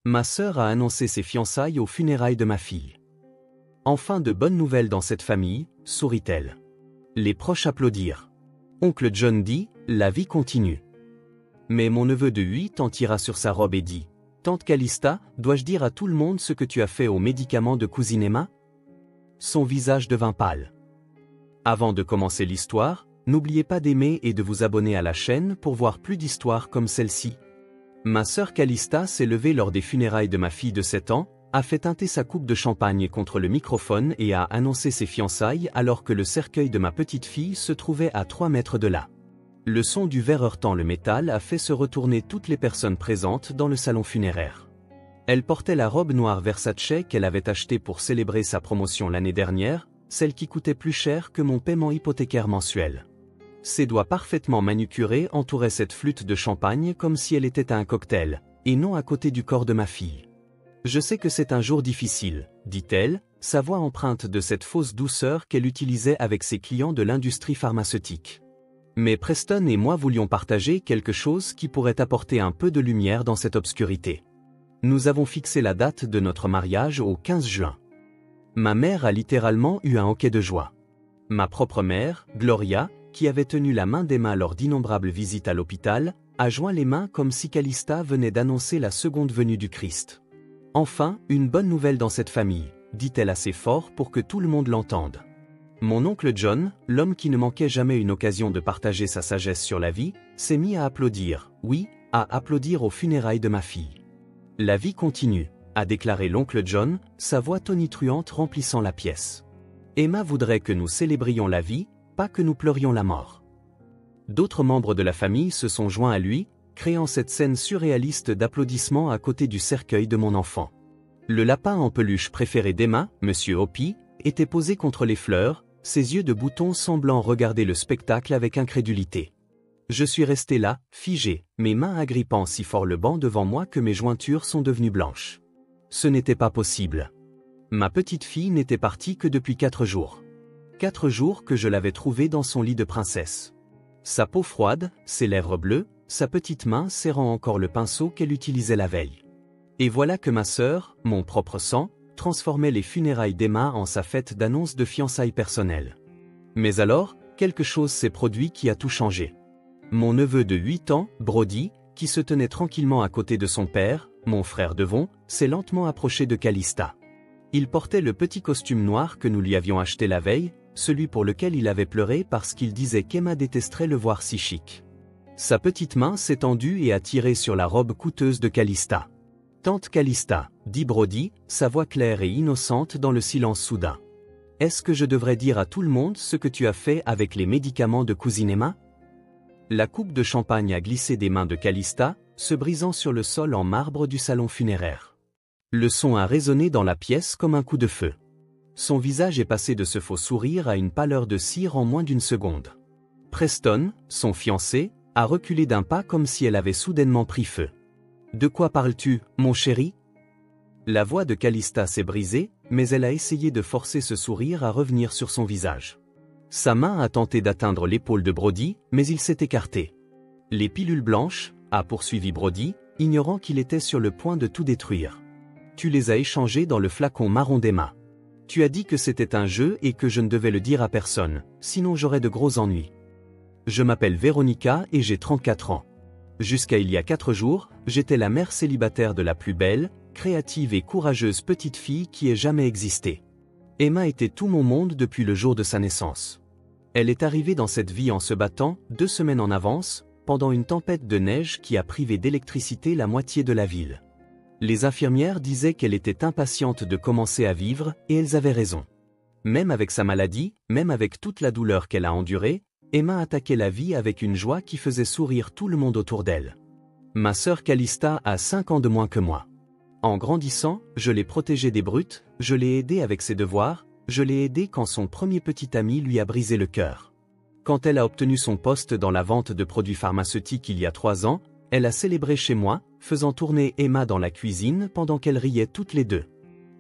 Ma sœur a annoncé ses fiançailles aux funérailles de ma fille. Enfin de bonnes nouvelles dans cette famille, sourit-elle. Les proches applaudirent. Oncle John dit, la vie continue. Mais mon neveu de 8 ans tira sur sa robe et dit, Tante Calista, dois-je dire à tout le monde ce que tu as fait aux médicaments de cousine Emma? Son visage devint pâle. Avant de commencer l'histoire, n'oubliez pas d'aimer et de vous abonner à la chaîne pour voir plus d'histoires comme celle-ci. Ma sœur Calista s'est levée lors des funérailles de ma fille de 7 ans, a fait teinter sa coupe de champagne contre le microphone et a annoncé ses fiançailles alors que le cercueil de ma petite fille se trouvait à 3 mètres de là. Le son du verre heurtant le métal a fait se retourner toutes les personnes présentes dans le salon funéraire. Elle portait la robe noire Versace qu'elle avait achetée pour célébrer sa promotion l'année dernière, celle qui coûtait plus cher que mon paiement hypothécaire mensuel. Ses doigts parfaitement manucurés entouraient cette flûte de champagne comme si elle était un cocktail, et non à côté du corps de ma fille. Je sais que c'est un jour difficile, dit-elle, sa voix empreinte de cette fausse douceur qu'elle utilisait avec ses clients de l'industrie pharmaceutique. Mais Preston et moi voulions partager quelque chose qui pourrait apporter un peu de lumière dans cette obscurité. Nous avons fixé la date de notre mariage au 15 juin. Ma mère a littéralement eu un hoquet de joie. Ma propre mère, Gloria, qui avait tenu la main d'Emma lors d'innombrables visites à l'hôpital, a joint les mains comme si Calista venait d'annoncer la seconde venue du Christ. Enfin, une bonne nouvelle dans cette famille, dit-elle assez fort pour que tout le monde l'entende. Mon oncle John, l'homme qui ne manquait jamais une occasion de partager sa sagesse sur la vie, s'est mis à applaudir, oui, à applaudir aux funérailles de ma fille. La vie continue, a déclaré l'oncle John, sa voix tonitruante remplissant la pièce. Emma voudrait que nous célébrions la vie, pas que nous pleurions la mort. D'autres membres de la famille se sont joints à lui, créant cette scène surréaliste d'applaudissements à côté du cercueil de mon enfant. Le lapin en peluche préféré d'Emma, Monsieur Hoppy, était posé contre les fleurs, ses yeux de bouton semblant regarder le spectacle avec incrédulité. Je suis resté là, figé, mes mains agrippant si fort le banc devant moi que mes jointures sont devenues blanches. Ce n'était pas possible. Ma petite fille n'était partie que depuis 4 jours. 4 jours que je l'avais trouvée dans son lit de princesse. Sa peau froide, ses lèvres bleues, sa petite main serrant encore le pinceau qu'elle utilisait la veille. Et voilà que ma sœur, mon propre sang, transformait les funérailles d'Emma en sa fête d'annonce de fiançailles personnelles. Mais alors, quelque chose s'est produit qui a tout changé. Mon neveu de 8 ans, Brody, qui se tenait tranquillement à côté de son père, mon frère Devon, s'est lentement approché de Calista. Il portait le petit costume noir que nous lui avions acheté la veille, celui pour lequel il avait pleuré parce qu'il disait qu'Emma détesterait le voir si chic. Sa petite main s'est tendue et a tiré sur la robe coûteuse de Calista. Tante Calista, dit Brody, sa voix claire et innocente dans le silence soudain. Est-ce que je devrais dire à tout le monde ce que tu as fait avec les médicaments de cousine Emma? La coupe de champagne a glissé des mains de Calista, se brisant sur le sol en marbre du salon funéraire. Le son a résonné dans la pièce comme un coup de feu. Son visage est passé de ce faux sourire à une pâleur de cire en moins d'une seconde. Preston, son fiancé, a reculé d'un pas comme si elle avait soudainement pris feu. De quoi parles-tu, mon chéri? La voix de Calista s'est brisée, mais elle a essayé de forcer ce sourire à revenir sur son visage. Sa main a tenté d'atteindre l'épaule de Brody, mais il s'est écarté. Les pilules blanches, a poursuivi Brody, ignorant qu'il était sur le point de tout détruire. Tu les as échangées dans le flacon marron d'Emma. Tu as dit que c'était un jeu et que je ne devais le dire à personne, sinon j'aurais de gros ennuis. Je m'appelle Véronica et j'ai 34 ans. Jusqu'à il y a 4 jours, j'étais la mère célibataire de la plus belle, créative et courageuse petite fille qui ait jamais existé. Emma était tout mon monde depuis le jour de sa naissance. Elle est arrivée dans cette vie en se battant, 2 semaines en avance, pendant une tempête de neige qui a privé d'électricité la moitié de la ville. Les infirmières disaient qu'elle était impatiente de commencer à vivre, et elles avaient raison. Même avec sa maladie, même avec toute la douleur qu'elle a endurée, Emma attaquait la vie avec une joie qui faisait sourire tout le monde autour d'elle. Ma sœur Calista a 5 ans de moins que moi. En grandissant, je l'ai protégée des brutes, je l'ai aidée avec ses devoirs, je l'ai aidée quand son premier petit ami lui a brisé le cœur. Quand elle a obtenu son poste dans la vente de produits pharmaceutiques il y a 3 ans, elle a célébré chez moi, faisant tourner Emma dans la cuisine pendant qu'elles riaient toutes les deux.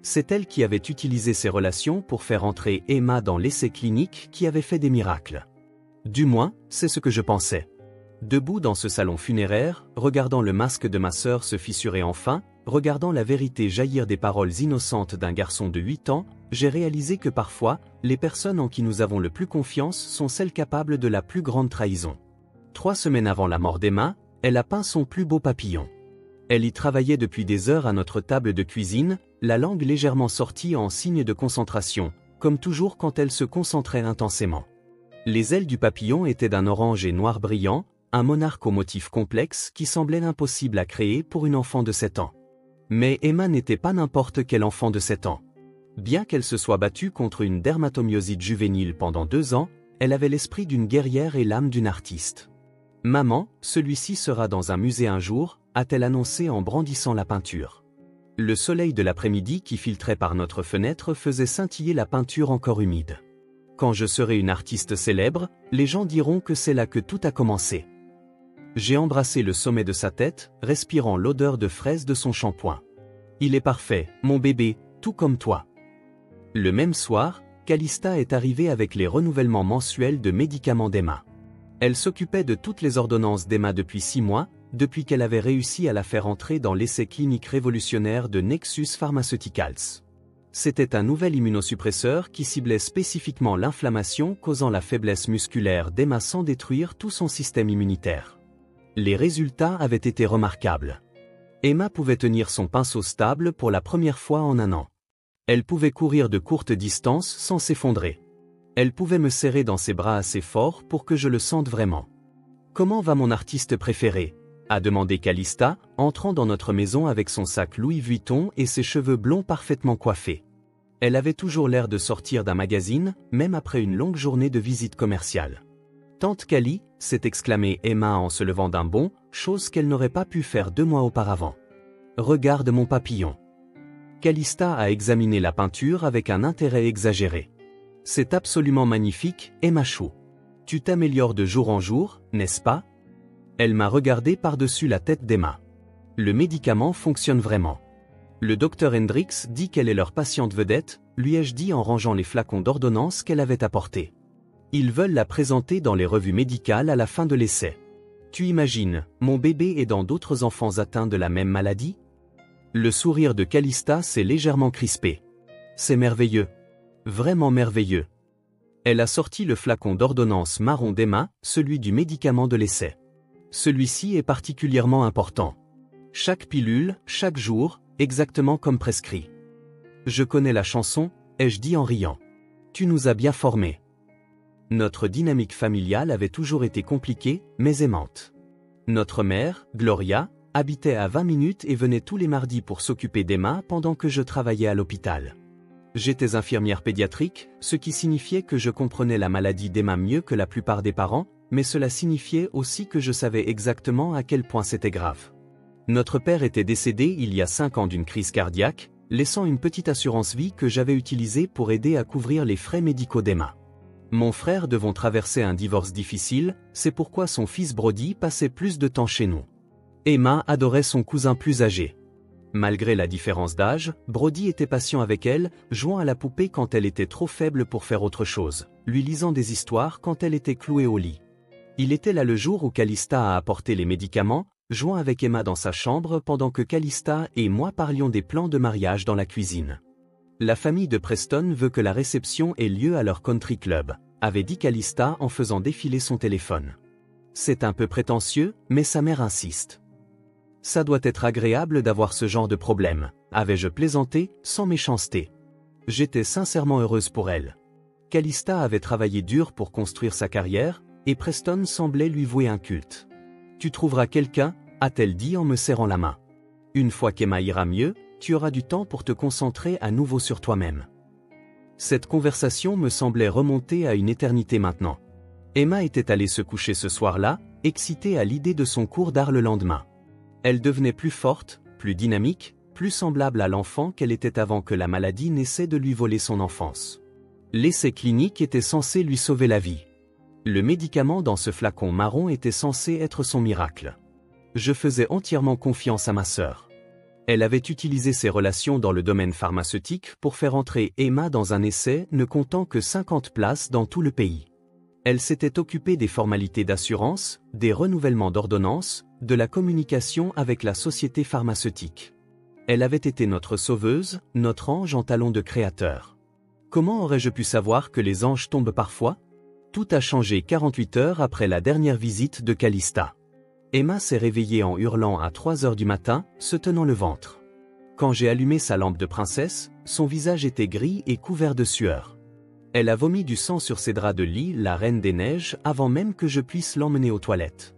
C'est elle qui avait utilisé ses relations pour faire entrer Emma dans l'essai clinique qui avait fait des miracles. Du moins, c'est ce que je pensais. Debout dans ce salon funéraire, regardant le masque de ma sœur se fissurer enfin, regardant la vérité jaillir des paroles innocentes d'un garçon de 8 ans, j'ai réalisé que parfois, les personnes en qui nous avons le plus confiance sont celles capables de la plus grande trahison. 3 semaines avant la mort d'Emma, elle a peint son plus beau papillon. Elle y travaillait depuis des heures à notre table de cuisine, la langue légèrement sortie en signe de concentration, comme toujours quand elle se concentrait intensément. Les ailes du papillon étaient d'un orange et noir brillant, un monarque au motif complexe qui semblait impossible à créer pour une enfant de 7 ans. Mais Emma n'était pas n'importe quel enfant de 7 ans. Bien qu'elle se soit battue contre une dermatomyosite juvénile pendant 2 ans, elle avait l'esprit d'une guerrière et l'âme d'une artiste. « Maman, celui-ci sera dans un musée un jour », a-t-elle annoncé en brandissant la peinture. Le soleil de l'après-midi qui filtrait par notre fenêtre faisait scintiller la peinture encore humide. Quand je serai une artiste célèbre, les gens diront que c'est là que tout a commencé. J'ai embrassé le sommet de sa tête, respirant l'odeur de fraise de son shampoing. Il est parfait, mon bébé, tout comme toi. Le même soir, Calista est arrivée avec les renouvellements mensuels de médicaments d'Emma. Elle s'occupait de toutes les ordonnances d'Emma depuis 6 mois, depuis qu'elle avait réussi à la faire entrer dans l'essai clinique révolutionnaire de Nexus Pharmaceuticals. C'était un nouvel immunosuppresseur qui ciblait spécifiquement l'inflammation causant la faiblesse musculaire d'Emma sans détruire tout son système immunitaire. Les résultats avaient été remarquables. Emma pouvait tenir son pinceau stable pour la première fois en 1 an. Elle pouvait courir de courtes distances sans s'effondrer. Elle pouvait me serrer dans ses bras assez fort pour que je le sente vraiment. « Comment va mon artiste préféré ?» a demandé Calista, entrant dans notre maison avec son sac Louis Vuitton et ses cheveux blonds parfaitement coiffés. Elle avait toujours l'air de sortir d'un magazine, même après une longue journée de visite commerciale. « Tante Cali » s'est exclamée Emma en se levant d'un bond, chose qu'elle n'aurait pas pu faire 2 mois auparavant. « Regarde mon papillon. » Calista a examiné la peinture avec un intérêt exagéré. « C'est absolument magnifique, Emma Chou. Tu t'améliores de jour en jour, n'est-ce pas ?» Elle m'a regardé par-dessus la tête d'Emma. Le médicament fonctionne vraiment. Le docteur Hendrix dit qu'elle est leur patiente vedette, lui ai-je dit en rangeant les flacons d'ordonnance qu'elle avait apportés. Ils veulent la présenter dans les revues médicales à la fin de l'essai. Tu imagines, mon bébé aidant d'autres enfants atteints de la même maladie? Le sourire de Calista s'est légèrement crispé. C'est merveilleux. Vraiment merveilleux. Elle a sorti le flacon d'ordonnance marron d'Emma, celui du médicament de l'essai. Celui-ci est particulièrement important. Chaque pilule, chaque jour, exactement comme prescrit. Je connais la chanson, ai-je dit en riant. Tu nous as bien formés. Notre dynamique familiale avait toujours été compliquée, mais aimante. Notre mère, Gloria, habitait à 20 minutes et venait tous les mardis pour s'occuper d'Emma pendant que je travaillais à l'hôpital. J'étais infirmière pédiatrique, ce qui signifiait que je comprenais la maladie d'Emma mieux que la plupart des parents, mais cela signifiait aussi que je savais exactement à quel point c'était grave. Notre père était décédé il y a 5 ans d'une crise cardiaque, laissant une petite assurance vie que j'avais utilisée pour aider à couvrir les frais médicaux d'Emma. Mon frère devant traverser un divorce difficile, c'est pourquoi son fils Brody passait plus de temps chez nous. Emma adorait son cousin plus âgé. Malgré la différence d'âge, Brody était patient avec elle, jouant à la poupée quand elle était trop faible pour faire autre chose, lui lisant des histoires quand elle était clouée au lit. Il était là le jour où Calista a apporté les médicaments, jouant avec Emma dans sa chambre pendant que Calista et moi parlions des plans de mariage dans la cuisine. La famille de Preston veut que la réception ait lieu à leur country club, avait dit Calista en faisant défiler son téléphone. C'est un peu prétentieux, mais sa mère insiste. Ça doit être agréable d'avoir ce genre de problème, avais-je plaisanté, sans méchanceté. J'étais sincèrement heureuse pour elle. Calista avait travaillé dur pour construire sa carrière, et Preston semblait lui vouer un culte. Tu trouveras quelqu'un, a-t-elle dit en me serrant la main. Une fois qu'Emma ira mieux, tu auras du temps pour te concentrer à nouveau sur toi-même. Cette conversation me semblait remonter à une éternité maintenant. Emma était allée se coucher ce soir-là, excitée à l'idée de son cours d'art le lendemain. Elle devenait plus forte, plus dynamique, plus semblable à l'enfant qu'elle était avant que la maladie n'essaie de lui voler son enfance. L'essai clinique était censé lui sauver la vie. Le médicament dans ce flacon marron était censé être son miracle. Je faisais entièrement confiance à ma sœur. Elle avait utilisé ses relations dans le domaine pharmaceutique pour faire entrer Emma dans un essai ne comptant que 50 places dans tout le pays. Elle s'était occupée des formalités d'assurance, des renouvellements d'ordonnances, de la communication avec la société pharmaceutique. Elle avait été notre sauveuse, notre ange en talon de créateur. Comment aurais-je pu savoir que les anges tombent parfois? Tout a changé 48 heures après la dernière visite de Calista. Emma s'est réveillée en hurlant à 3 heures du matin, se tenant le ventre. Quand j'ai allumé sa lampe de princesse, son visage était gris et couvert de sueur. Elle a vomi du sang sur ses draps de lit, la reine des neiges, avant même que je puisse l'emmener aux toilettes.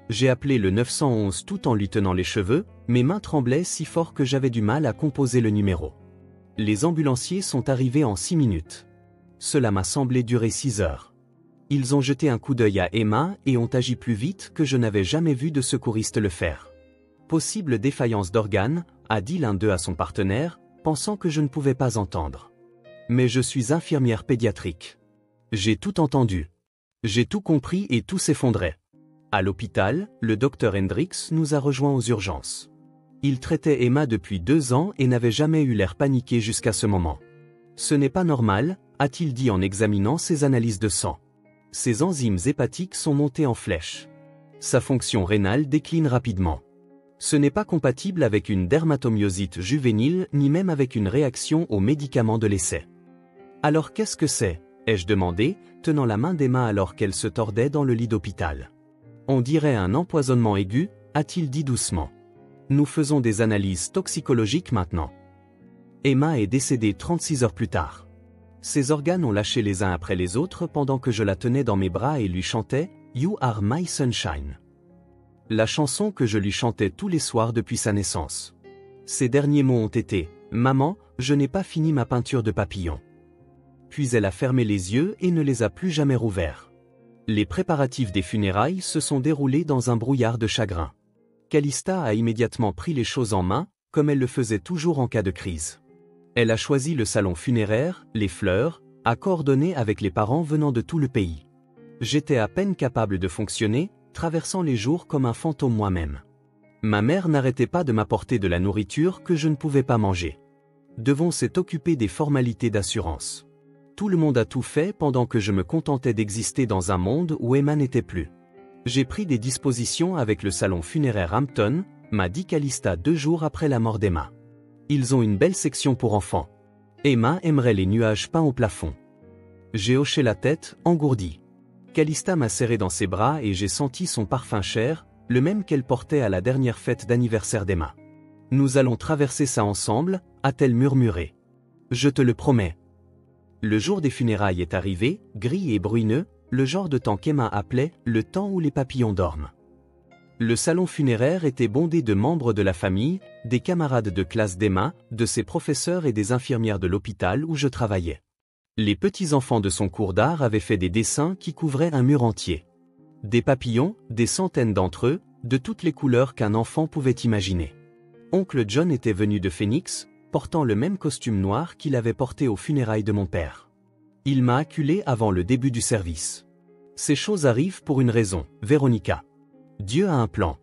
J'ai appelé le 911 tout en lui tenant les cheveux, mes mains tremblaient si fort que j'avais du mal à composer le numéro. Les ambulanciers sont arrivés en 6 minutes. Cela m'a semblé durer 6 heures. Ils ont jeté un coup d'œil à Emma et ont agi plus vite que je n'avais jamais vu de secouriste le faire. Possible défaillance d'organes, a dit l'un d'eux à son partenaire, pensant que je ne pouvais pas entendre. Mais je suis infirmière pédiatrique. J'ai tout entendu. J'ai tout compris et tout s'effondrait. À l'hôpital, le docteur Hendricks nous a rejoints aux urgences. Il traitait Emma depuis 2 ans et n'avait jamais eu l'air paniqué jusqu'à ce moment. Ce n'est pas normal, a-t-il dit en examinant ses analyses de sang. Ses enzymes hépatiques sont montées en flèche. Sa fonction rénale décline rapidement. Ce n'est pas compatible avec une dermatomyosite juvénile ni même avec une réaction aux médicaments de l'essai. Alors qu'est-ce que c'est? Ai-je demandé, tenant la main d'Emma alors qu'elle se tordait dans le lit d'hôpital. On dirait un empoisonnement aigu, a-t-il dit doucement. Nous faisons des analyses toxicologiques maintenant. Emma est décédée 36 heures plus tard. Ses organes ont lâché les uns après les autres pendant que je la tenais dans mes bras et lui chantais « You are my sunshine ». La chanson que je lui chantais tous les soirs depuis sa naissance. Ses derniers mots ont été « Maman, je n'ai pas fini ma peinture de papillon ». Puis elle a fermé les yeux et ne les a plus jamais rouverts. Les préparatifs des funérailles se sont déroulés dans un brouillard de chagrin. Calista a immédiatement pris les choses en main, comme elle le faisait toujours en cas de crise. Elle a choisi le salon funéraire, les fleurs, a coordonné avec les parents venant de tout le pays. J'étais à peine capable de fonctionner, traversant les jours comme un fantôme moi-même. Ma mère n'arrêtait pas de m'apporter de la nourriture que je ne pouvais pas manger. Devon s'est occupé des formalités d'assurance. Tout le monde a tout fait pendant que je me contentais d'exister dans un monde où Emma n'était plus. J'ai pris des dispositions avec le salon funéraire Hampton, m'a dit Calista 2 jours après la mort d'Emma. Ils ont une belle section pour enfants. Emma aimerait les nuages peints au plafond. J'ai hoché la tête, engourdi. Calista m'a serré dans ses bras et j'ai senti son parfum cher, le même qu'elle portait à la dernière fête d'anniversaire d'Emma. Nous allons traverser ça ensemble, a-t-elle murmuré. Je te le promets. Le jour des funérailles est arrivé, gris et bruyeux, le genre de temps qu'Emma appelait « le temps où les papillons dorment ». Le salon funéraire était bondé de membres de la famille, des camarades de classe d'Emma, de ses professeurs et des infirmières de l'hôpital où je travaillais. Les petits-enfants de son cours d'art avaient fait des dessins qui couvraient un mur entier. Des papillons, des centaines d'entre eux, de toutes les couleurs qu'un enfant pouvait imaginer. Oncle John était venu de Phoenix, portant le même costume noir qu'il avait porté aux funérailles de mon père. Il m'a acculé avant le début du service. Ces choses arrivent pour une raison, Véronica. Dieu a un plan.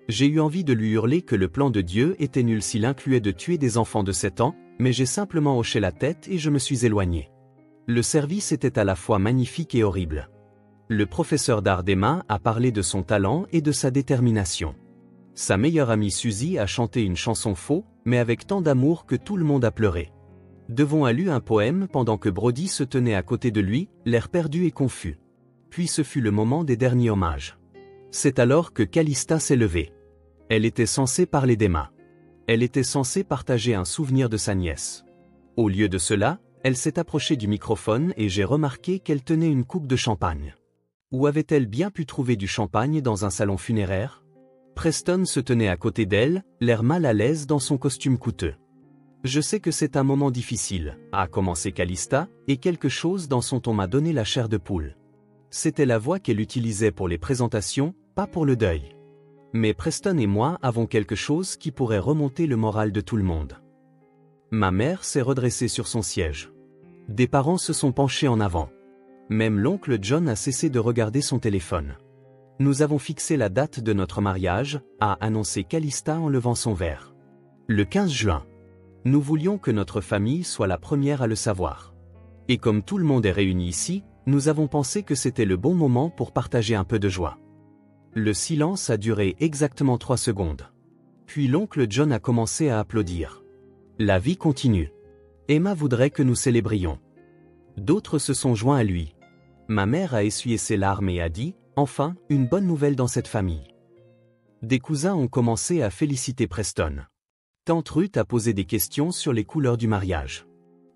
J'ai eu envie de lui hurler que le plan de Dieu était nul s'il incluait de tuer des enfants de 7 ans, mais j'ai simplement hoché la tête et je me suis éloigné. Le service était à la fois magnifique et horrible. Le professeur d'art d'Emma a parlé de son talent et de sa détermination. Sa meilleure amie Suzy a chanté une chanson faux, mais avec tant d'amour que tout le monde a pleuré. Devon a lu un poème pendant que Brody se tenait à côté de lui, l'air perdu et confus. Puis ce fut le moment des derniers hommages. C'est alors que Calista s'est levée. Elle était censée parler d'Emma. Elle était censée partager un souvenir de sa nièce. Au lieu de cela, elle s'est approchée du microphone et j'ai remarqué qu'elle tenait une coupe de champagne. Où avait-elle bien pu trouver du champagne dans un salon funéraire? Preston se tenait à côté d'elle, l'air mal à l'aise dans son costume coûteux. Je sais que c'est un moment difficile, a commencé Calista, et quelque chose dans son ton m'a donné la chair de poule. C'était la voix qu'elle utilisait pour les présentations, pas pour le deuil. Mais Preston et moi avons quelque chose qui pourrait remonter le moral de tout le monde. Ma mère s'est redressée sur son siège. Des parents se sont penchés en avant. Même l'oncle John a cessé de regarder son téléphone. Nous avons fixé la date de notre mariage, a annoncé Calista en levant son verre. Le 15 juin. Nous voulions que notre famille soit la première à le savoir. Et comme tout le monde est réuni ici, nous avons pensé que c'était le bon moment pour partager un peu de joie. Le silence a duré exactement 3 secondes. Puis l'oncle John a commencé à applaudir. La vie continue. Emma voudrait que nous célébrions. D'autres se sont joints à lui. Ma mère a essuyé ses larmes et a dit, enfin, une bonne nouvelle dans cette famille. Des cousins ont commencé à féliciter Preston. Tante Ruth a posé des questions sur les couleurs du mariage.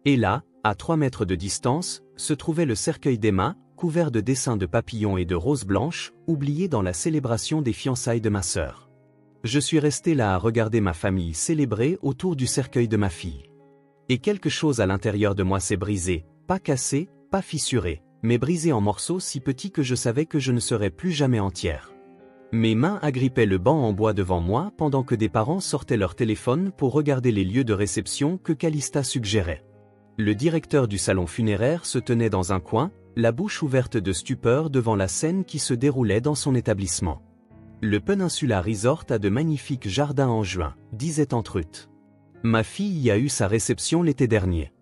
Et là, à 3 mètres de distance, se trouvait le cercueil d'Emma, couvert de dessins de papillons et de roses blanches, oubliés dans la célébration des fiançailles de ma sœur. Je suis resté là à regarder ma famille célébrer autour du cercueil de ma fille. Et quelque chose à l'intérieur de moi s'est brisé, pas cassé, pas fissuré, mais brisé en morceaux si petits que je savais que je ne serais plus jamais entière. Mes mains agrippaient le banc en bois devant moi pendant que des parents sortaient leur téléphone pour regarder les lieux de réception que Calista suggérait. Le directeur du salon funéraire se tenait dans un coin, la bouche ouverte de stupeur devant la scène qui se déroulait dans son établissement. Le Peninsula Resort a de magnifiques jardins en juin, disait tante Ruth. Ma fille y a eu sa réception l'été dernier.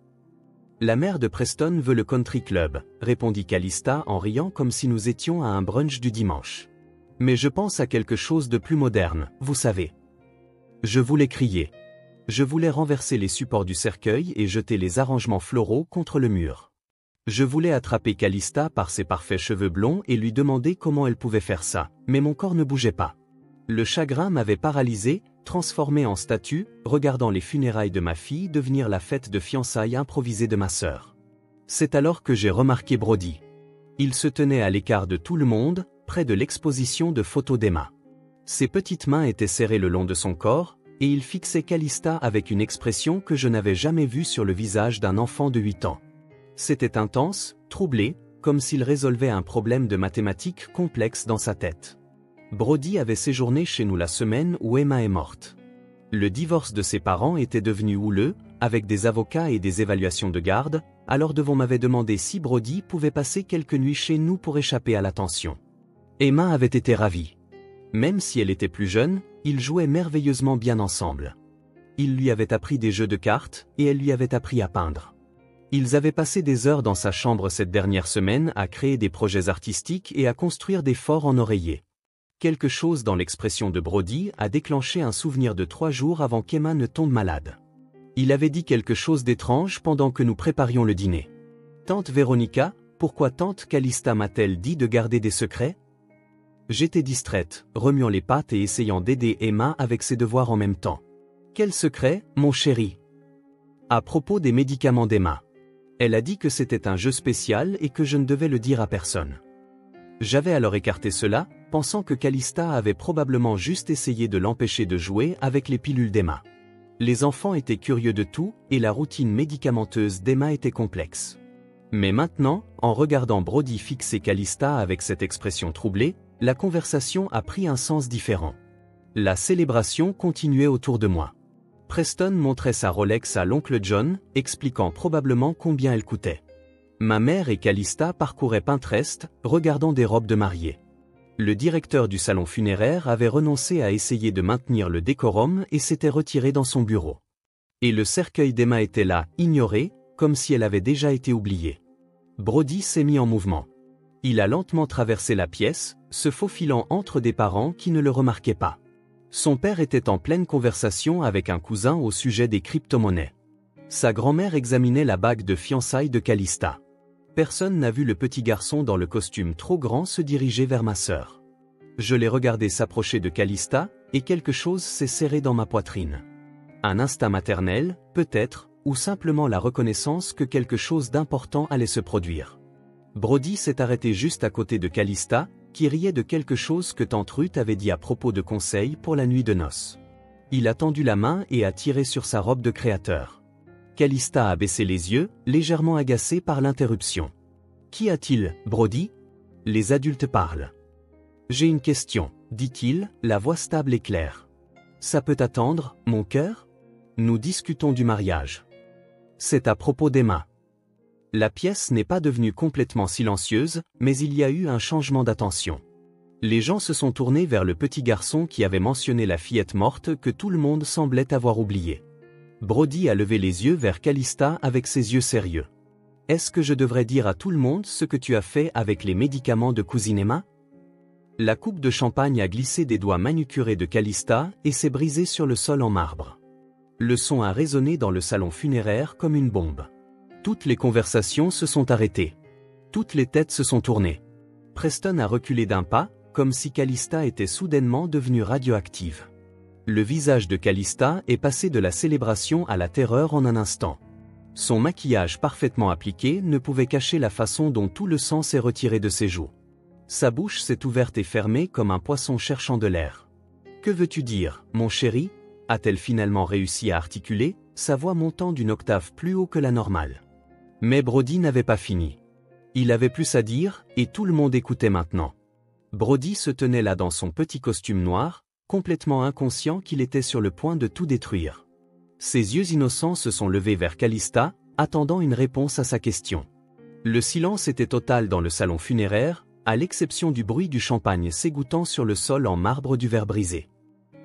La mère de Preston veut le country club, répondit Calista en riant comme si nous étions à un brunch du dimanche. Mais je pense à quelque chose de plus moderne, vous savez. Je voulais crier. Je voulais renverser les supports du cercueil et jeter les arrangements floraux contre le mur. Je voulais attraper Calista par ses parfaits cheveux blonds et lui demander comment elle pouvait faire ça, mais mon corps ne bougeait pas. Le chagrin m'avait paralysé, transformé en statue, regardant les funérailles de ma fille devenir la fête de fiançailles improvisée de ma sœur. C'est alors que j'ai remarqué Brody. Il se tenait à l'écart de tout le monde, près de l'exposition de photos d'Emma. Ses petites mains étaient serrées le long de son corps, et il fixait Calista avec une expression que je n'avais jamais vue sur le visage d'un enfant de 8 ans. C'était intense, troublé, comme s'il résolvait un problème de mathématiques complexe dans sa tête. Brody avait séjourné chez nous la semaine où Emma est morte. Le divorce de ses parents était devenu houleux, avec des avocats et des évaluations de garde, alors Devon m'avait demandé si Brody pouvait passer quelques nuits chez nous pour échapper à l'attention. Emma avait été ravie. Même si elle était plus jeune, ils jouaient merveilleusement bien ensemble. Il lui avait appris des jeux de cartes, et elle lui avait appris à peindre. Ils avaient passé des heures dans sa chambre cette dernière semaine à créer des projets artistiques et à construire des forts en oreiller. Quelque chose dans l'expression de Brody a déclenché un souvenir de 3 jours avant qu'Emma ne tombe malade. Il avait dit quelque chose d'étrange pendant que nous préparions le dîner. « Tante Véronica, pourquoi tante Calista m'a-t-elle dit de garder des secrets ?» J'étais distraite, remuant les pattes et essayant d'aider Emma avec ses devoirs en même temps. « Quel secret, mon chéri ?» À propos des médicaments d'Emma. Elle a dit que c'était un jeu spécial et que je ne devais le dire à personne. J'avais alors écarté cela, pensant que Calista avait probablement juste essayé de l'empêcher de jouer avec les pilules d'Emma. Les enfants étaient curieux de tout, et la routine médicamenteuse d'Emma était complexe. Mais maintenant, en regardant Brody fixer Calista avec cette expression troublée, la conversation a pris un sens différent. La célébration continuait autour de moi. Preston montrait sa Rolex à l'oncle John, expliquant probablement combien elle coûtait. Ma mère et Calista parcouraient Pinterest, regardant des robes de mariée. Le directeur du salon funéraire avait renoncé à essayer de maintenir le décorum et s'était retiré dans son bureau. Et le cercueil d'Emma était là, ignoré, comme si elle avait déjà été oubliée. Brody s'est mis en mouvement. Il a lentement traversé la pièce, se faufilant entre des parents qui ne le remarquaient pas. Son père était en pleine conversation avec un cousin au sujet des crypto-monnaies. Sa grand-mère examinait la bague de fiançailles de Calista. Personne n'a vu le petit garçon dans le costume trop grand se diriger vers ma sœur. Je l'ai regardé s'approcher de Calista, et quelque chose s'est serré dans ma poitrine. Un instinct maternel, peut-être, ou simplement la reconnaissance que quelque chose d'important allait se produire. Brody s'est arrêté juste à côté de Calista, qui riait de quelque chose que tante Ruth avait dit à propos de conseils pour la nuit de noces. Il a tendu la main et a tiré sur sa robe de créateur. Calista a baissé les yeux, légèrement agacé par l'interruption. « Qu'y a-t-il, Brody ?» Les adultes parlent. « J'ai une question, dit-il, la voix stable et claire. « Ça peut attendre, mon cœur ? Nous discutons du mariage. » C'est à propos d'Emma. La pièce n'est pas devenue complètement silencieuse, mais il y a eu un changement d'attention. Les gens se sont tournés vers le petit garçon qui avait mentionné la fillette morte que tout le monde semblait avoir oubliée. Brody a levé les yeux vers Calista avec ses yeux sérieux. « Est-ce que je devrais dire à tout le monde ce que tu as fait avec les médicaments de cousine Emma ?» La coupe de champagne a glissé des doigts manucurés de Calista et s'est brisée sur le sol en marbre. Le son a résonné dans le salon funéraire comme une bombe. Toutes les conversations se sont arrêtées. Toutes les têtes se sont tournées. Preston a reculé d'un pas, comme si Calista était soudainement devenue radioactive. Le visage de Calista est passé de la célébration à la terreur en un instant. Son maquillage parfaitement appliqué ne pouvait cacher la façon dont tout le sang s'est retiré de ses joues. Sa bouche s'est ouverte et fermée comme un poisson cherchant de l'air. « Que veux-tu dire, mon chéri ?» a-t-elle finalement réussi à articuler, sa voix montant d'une octave plus haut que la normale. Mais Brody n'avait pas fini. Il avait plus à dire, et tout le monde écoutait maintenant. Brody se tenait là dans son petit costume noir, complètement inconscient qu'il était sur le point de tout détruire. Ses yeux innocents se sont levés vers Calista, attendant une réponse à sa question. Le silence était total dans le salon funéraire, à l'exception du bruit du champagne s'égouttant sur le sol en marbre du verre brisé.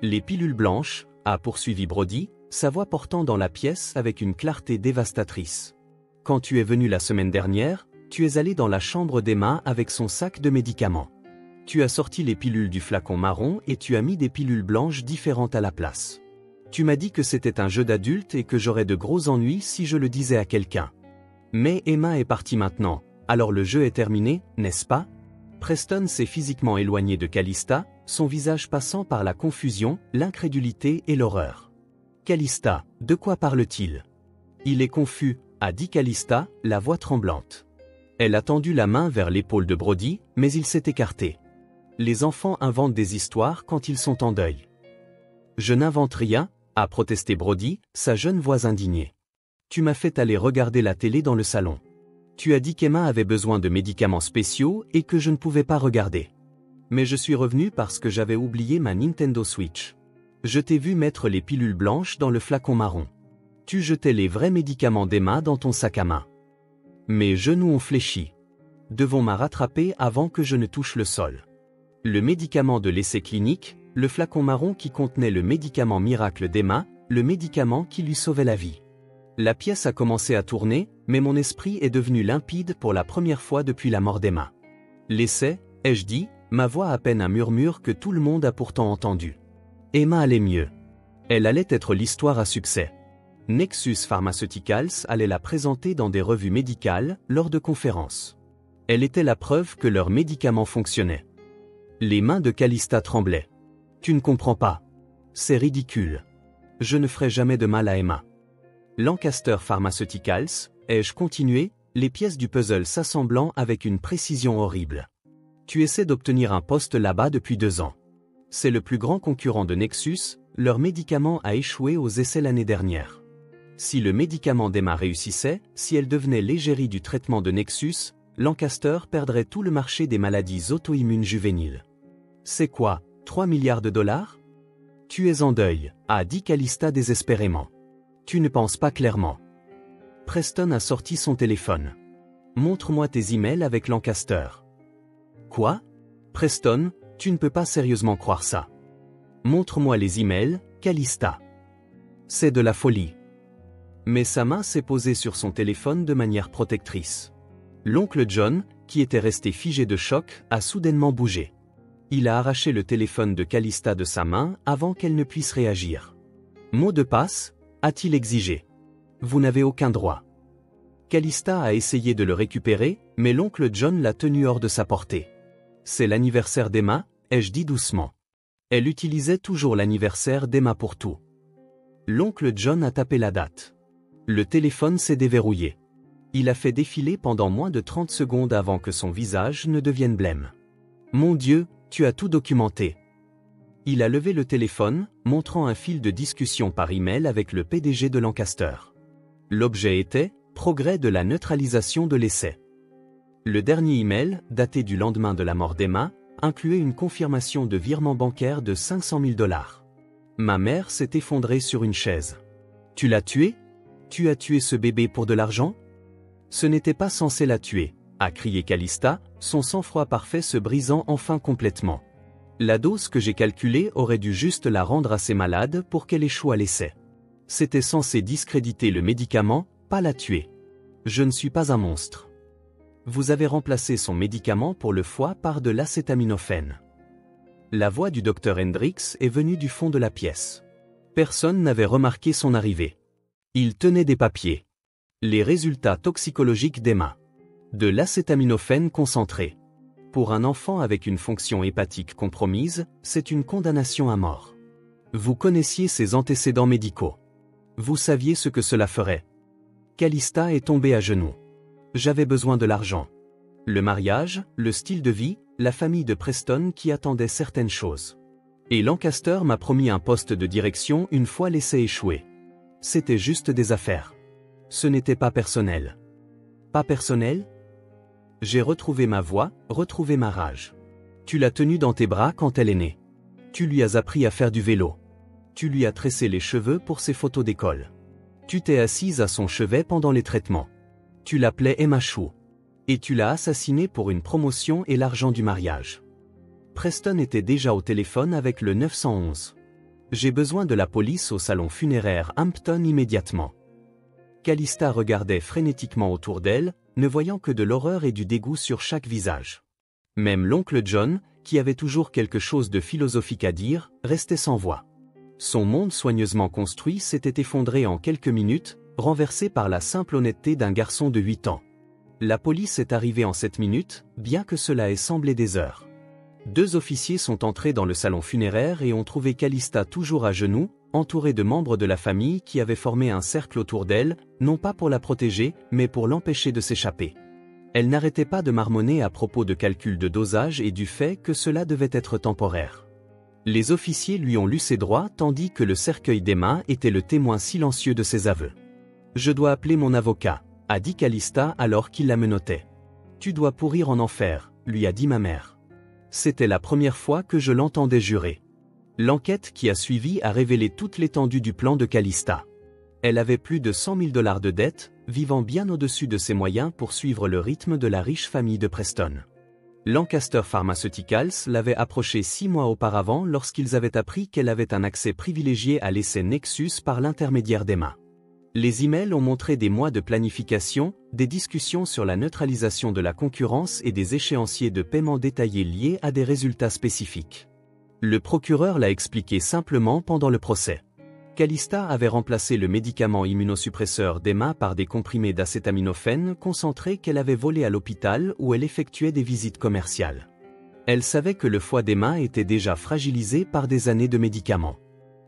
Les pilules blanches, a poursuivi Brody, sa voix portant dans la pièce avec une clarté dévastatrice. Quand tu es venu la semaine dernière, tu es allé dans la chambre d'Emma avec son sac de médicaments. Tu as sorti les pilules du flacon marron et tu as mis des pilules blanches différentes à la place. Tu m'as dit que c'était un jeu d'adulte et que j'aurais de gros ennuis si je le disais à quelqu'un. Mais Emma est partie maintenant, alors le jeu est terminé, n'est-ce pas ? Preston s'est physiquement éloigné de Calista, son visage passant par la confusion, l'incrédulité et l'horreur. Calista, de quoi parle-t-il ? Il est confus, a dit Calista, la voix tremblante. Elle a tendu la main vers l'épaule de Brody, mais il s'est écarté. Les enfants inventent des histoires quand ils sont en deuil. Je n'invente rien, a protesté Brody, sa jeune voix indignée. Tu m'as fait aller regarder la télé dans le salon. Tu as dit qu'Emma avait besoin de médicaments spéciaux et que je ne pouvais pas regarder. Mais je suis revenu parce que j'avais oublié ma Nintendo Switch. Je t'ai vu mettre les pilules blanches dans le flacon marron. Tu jetais les vrais médicaments d'Emma dans ton sac à main. Mes genoux ont fléchi. Devons m'a rattraper avant que je ne touche le sol. Le médicament de l'essai clinique, le flacon marron qui contenait le médicament miracle d'Emma, le médicament qui lui sauvait la vie. La pièce a commencé à tourner, mais mon esprit est devenu limpide pour la première fois depuis la mort d'Emma. L'essai, ai-je dit, ma voix à peine un murmure que tout le monde a pourtant entendu. Emma allait mieux. Elle allait être l'histoire à succès. Nexus Pharmaceuticals allait la présenter dans des revues médicales, lors de conférences. Elle était la preuve que leurs médicaments fonctionnaient. Les mains de Calista tremblaient. Tu ne comprends pas. C'est ridicule. Je ne ferai jamais de mal à Emma. Lancaster Pharmaceuticals, ai-je continué, les pièces du puzzle s'assemblant avec une précision horrible. Tu essaies d'obtenir un poste là-bas depuis 2 ans. C'est le plus grand concurrent de Nexus, leur médicament a échoué aux essais l'année dernière. Si le médicament d'Emma réussissait, si elle devenait l'égérie du traitement de Nexus, Lancaster perdrait tout le marché des maladies auto-immunes juvéniles. C'est quoi, 3 milliards de dollars ? Tu es en deuil, a dit Calista désespérément. Tu ne penses pas clairement. Preston a sorti son téléphone. Montre-moi tes emails avec Lancaster. Quoi ? Preston, tu ne peux pas sérieusement croire ça. Montre-moi les emails, Calista. C'est de la folie. Mais sa main s'est posée sur son téléphone de manière protectrice. L'oncle John, qui était resté figé de choc, a soudainement bougé. Il a arraché le téléphone de Calista de sa main avant qu'elle ne puisse réagir. Mot de passe, a-t-il exigé. Vous n'avez aucun droit. Calista a essayé de le récupérer, mais l'oncle John l'a tenu hors de sa portée. C'est l'anniversaire d'Emma, ai-je dit doucement. Elle utilisait toujours l'anniversaire d'Emma pour tout. L'oncle John a tapé la date. Le téléphone s'est déverrouillé. Il a fait défiler pendant moins de 30 secondes avant que son visage ne devienne blême. Mon Dieu, tu as tout documenté. Il a levé le téléphone, montrant un fil de discussion par email avec le PDG de Lancaster. L'objet était « Progrès de la neutralisation de l'essai ». Le dernier email, daté du lendemain de la mort d'Emma, incluait une confirmation de virement bancaire de 500 000 $. Ma mère s'est effondrée sur une chaise. Tu l'as tué ? Tu as tué ce bébé pour de l'argent ? Ce n'était pas censé la tuer, a crié Calista, son sang-froid parfait se brisant enfin complètement. La dose que j'ai calculée aurait dû juste la rendre assez malade pour qu'elle échoue à l'essai. C'était censé discréditer le médicament, pas la tuer. Je ne suis pas un monstre. Vous avez remplacé son médicament pour le foie par de l'acétaminophène. La voix du docteur Hendricks est venue du fond de la pièce. Personne n'avait remarqué son arrivée. Il tenait des papiers. Les résultats toxicologiques d'Emma. De l'acétaminophène concentré. Pour un enfant avec une fonction hépatique compromise, c'est une condamnation à mort. Vous connaissiez ses antécédents médicaux. Vous saviez ce que cela ferait. Calista est tombée à genoux. J'avais besoin de l'argent. Le mariage, le style de vie, la famille de Preston qui attendait certaines choses. Et Lancaster m'a promis un poste de direction une fois l'essai échoué. C'était juste des affaires. Ce n'était pas personnel. Pas personnel? J'ai retrouvé ma voix, retrouvé ma rage. Tu l'as tenue dans tes bras quand elle est née. Tu lui as appris à faire du vélo. Tu lui as tressé les cheveux pour ses photos d'école. Tu t'es assise à son chevet pendant les traitements. Tu l'appelais Emma Chou. Et tu l'as assassinée pour une promotion et l'argent du mariage. Preston était déjà au téléphone avec le 911. J'ai besoin de la police au salon funéraire Hampton immédiatement. Calista regardait frénétiquement autour d'elle, ne voyant que de l'horreur et du dégoût sur chaque visage. Même l'oncle John, qui avait toujours quelque chose de philosophique à dire, restait sans voix. Son monde soigneusement construit s'était effondré en quelques minutes, renversé par la simple honnêteté d'un garçon de 8 ans. La police est arrivée en 7 minutes, bien que cela ait semblé des heures. 2 officiers sont entrés dans le salon funéraire et ont trouvé Calista toujours à genoux, entourée de membres de la famille qui avaient formé un cercle autour d'elle, non pas pour la protéger, mais pour l'empêcher de s'échapper. Elle n'arrêtait pas de marmonner à propos de calculs de dosage et du fait que cela devait être temporaire. Les officiers lui ont lu ses droits tandis que le cercueil d'Emma était le témoin silencieux de ses aveux. « Je dois appeler mon avocat », a dit Calista alors qu'il la menottait. « Tu dois pourrir en enfer », lui a dit ma mère. C'était la première fois que je l'entendais jurer. L'enquête qui a suivi a révélé toute l'étendue du plan de Calista. Elle avait plus de 100 000 $ de dettes, vivant bien au-dessus de ses moyens pour suivre le rythme de la riche famille de Preston. Lancaster Pharmaceuticals l'avait approchée 6 mois auparavant lorsqu'ils avaient appris qu'elle avait un accès privilégié à l'essai Nexus par l'intermédiaire d'Emma. Les emails ont montré des mois de planification, des discussions sur la neutralisation de la concurrence et des échéanciers de paiement détaillés liés à des résultats spécifiques. Le procureur l'a expliqué simplement pendant le procès. Calista avait remplacé le médicament immunosuppresseur d'Emma par des comprimés d'acétaminophène concentrés qu'elle avait volés à l'hôpital où elle effectuait des visites commerciales. Elle savait que le foie d'Emma était déjà fragilisé par des années de médicaments.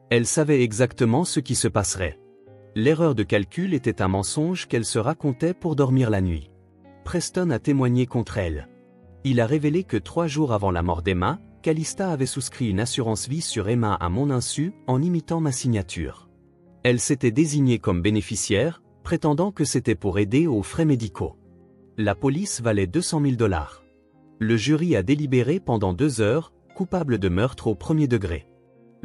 Elle savait exactement ce qui se passerait. L'erreur de calcul était un mensonge qu'elle se racontait pour dormir la nuit. Preston a témoigné contre elle. Il a révélé que 3 jours avant la mort d'Emma, Calista avait souscrit une assurance vie sur Emma à mon insu, en imitant ma signature. Elle s'était désignée comme bénéficiaire, prétendant que c'était pour aider aux frais médicaux. La police valait 200 000 $. Le jury a délibéré pendant 2 heures, coupable de meurtre au premier degré.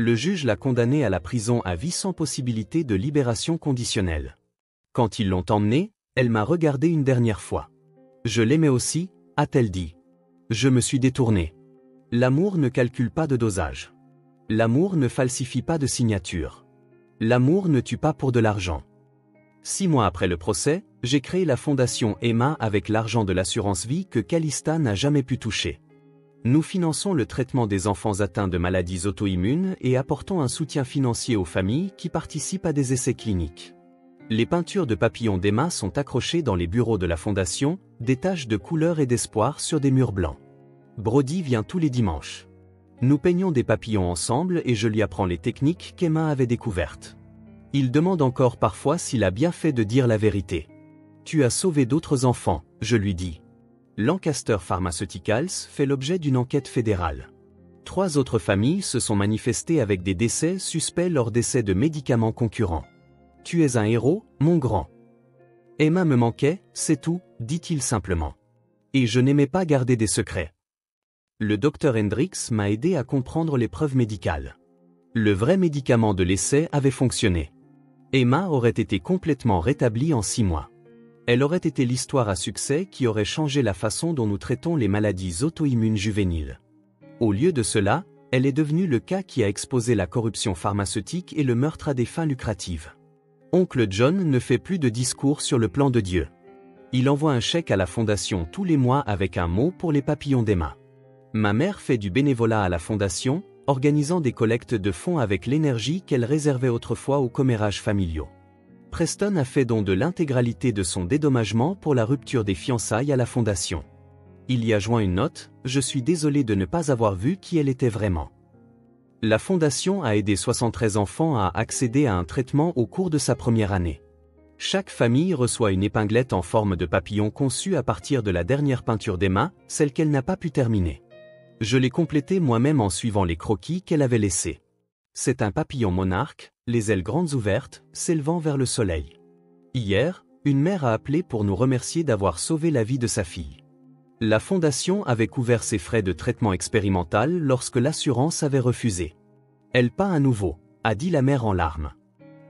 Le juge l'a condamnée à la prison à vie sans possibilité de libération conditionnelle. Quand ils l'ont emmenée, elle m'a regardé une dernière fois. Je l'aimais aussi, a-t-elle dit. Je me suis détourné. L'amour ne calcule pas de dosage. L'amour ne falsifie pas de signature. L'amour ne tue pas pour de l'argent. 6 mois après le procès, j'ai créé la fondation Emma avec l'argent de l'assurance vie que Calista n'a jamais pu toucher. Nous finançons le traitement des enfants atteints de maladies auto-immunes et apportons un soutien financier aux familles qui participent à des essais cliniques. Les peintures de papillons d'Emma sont accrochées dans les bureaux de la fondation, des taches de couleur et d'espoir sur des murs blancs. Brody vient tous les dimanches. Nous peignons des papillons ensemble et je lui apprends les techniques qu'Emma avait découvertes. Il demande encore parfois s'il a bien fait de dire la vérité. « Tu as sauvé d'autres enfants », je lui dis. Lancaster Pharmaceuticals fait l'objet d'une enquête fédérale. 3 autres familles se sont manifestées avec des décès suspects lors d'essais de médicaments concurrents. « Tu es un héros, mon grand. » Emma me manquait, c'est tout, dit-il simplement. Et je n'aimais pas garder des secrets. Le docteur Hendricks m'a aidé à comprendre les preuves médicales. Le vrai médicament de l'essai avait fonctionné. Emma aurait été complètement rétablie en 6 mois. Elle aurait été l'histoire à succès qui aurait changé la façon dont nous traitons les maladies auto-immunes juvéniles. Au lieu de cela, elle est devenue le cas qui a exposé la corruption pharmaceutique et le meurtre à des fins lucratives. Oncle John ne fait plus de discours sur le plan de Dieu. Il envoie un chèque à la fondation tous les mois avec un mot pour les papillons d'Emma. Ma mère fait du bénévolat à la fondation, organisant des collectes de fonds avec l'énergie qu'elle réservait autrefois aux commérages familiaux. Preston a fait don de l'intégralité de son dédommagement pour la rupture des fiançailles à la fondation. Il y a joint une note, « Je suis désolé de ne pas avoir vu qui elle était vraiment ». La fondation a aidé 73 enfants à accéder à un traitement au cours de sa première année. Chaque famille reçoit une épinglette en forme de papillon conçue à partir de la dernière peinture d'Emma, celle qu'elle n'a pas pu terminer. Je l'ai complétée moi-même en suivant les croquis qu'elle avait laissés. C'est un papillon monarque, les ailes grandes ouvertes, s'élevant vers le soleil. Hier, une mère a appelé pour nous remercier d'avoir sauvé la vie de sa fille. La fondation avait couvert ses frais de traitement expérimental lorsque l'assurance avait refusé. Elle peint à nouveau, a dit la mère en larmes.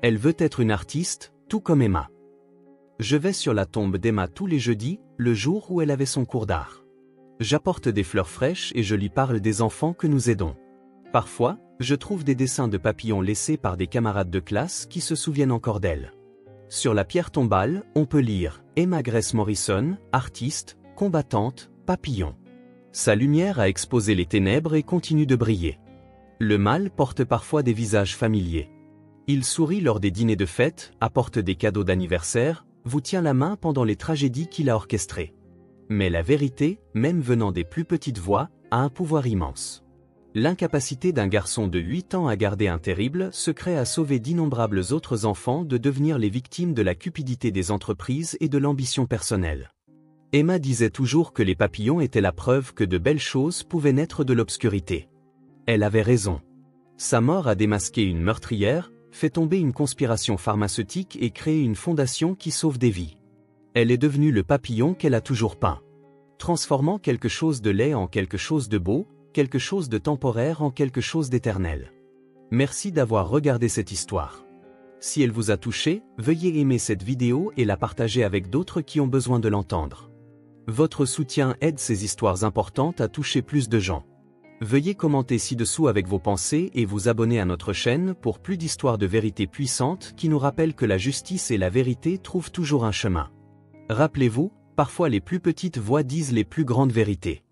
Elle veut être une artiste, tout comme Emma. Je vais sur la tombe d'Emma tous les jeudis, le jour où elle avait son cours d'art. J'apporte des fleurs fraîches et je lui parle des enfants que nous aidons. Parfois, je trouve des dessins de papillons laissés par des camarades de classe qui se souviennent encore d'elle. Sur la pierre tombale, on peut lire « Emma Grace Morrison, artiste, combattante, papillon ». Sa lumière a exposé les ténèbres et continue de briller. Le mal porte parfois des visages familiers. Il sourit lors des dîners de fête, apporte des cadeaux d'anniversaire, vous tient la main pendant les tragédies qu'il a orchestrées. Mais la vérité, même venant des plus petites voix, a un pouvoir immense. L'incapacité d'un garçon de 8 ans à garder un terrible secret a sauvé d'innombrables autres enfants de devenir les victimes de la cupidité des entreprises et de l'ambition personnelle. Emma disait toujours que les papillons étaient la preuve que de belles choses pouvaient naître de l'obscurité. Elle avait raison. Sa mort a démasqué une meurtrière, fait tomber une conspiration pharmaceutique et créé une fondation qui sauve des vies. Elle est devenue le papillon qu'elle a toujours peint. Transformant quelque chose de laid en quelque chose de beau, quelque chose de temporaire en quelque chose d'éternel. Merci d'avoir regardé cette histoire. Si elle vous a touché, veuillez aimer cette vidéo et la partager avec d'autres qui ont besoin de l'entendre. Votre soutien aide ces histoires importantes à toucher plus de gens. Veuillez commenter ci-dessous avec vos pensées et vous abonner à notre chaîne pour plus d'histoires de vérité puissantes qui nous rappellent que la justice et la vérité trouvent toujours un chemin. Rappelez-vous, parfois les plus petites voix disent les plus grandes vérités.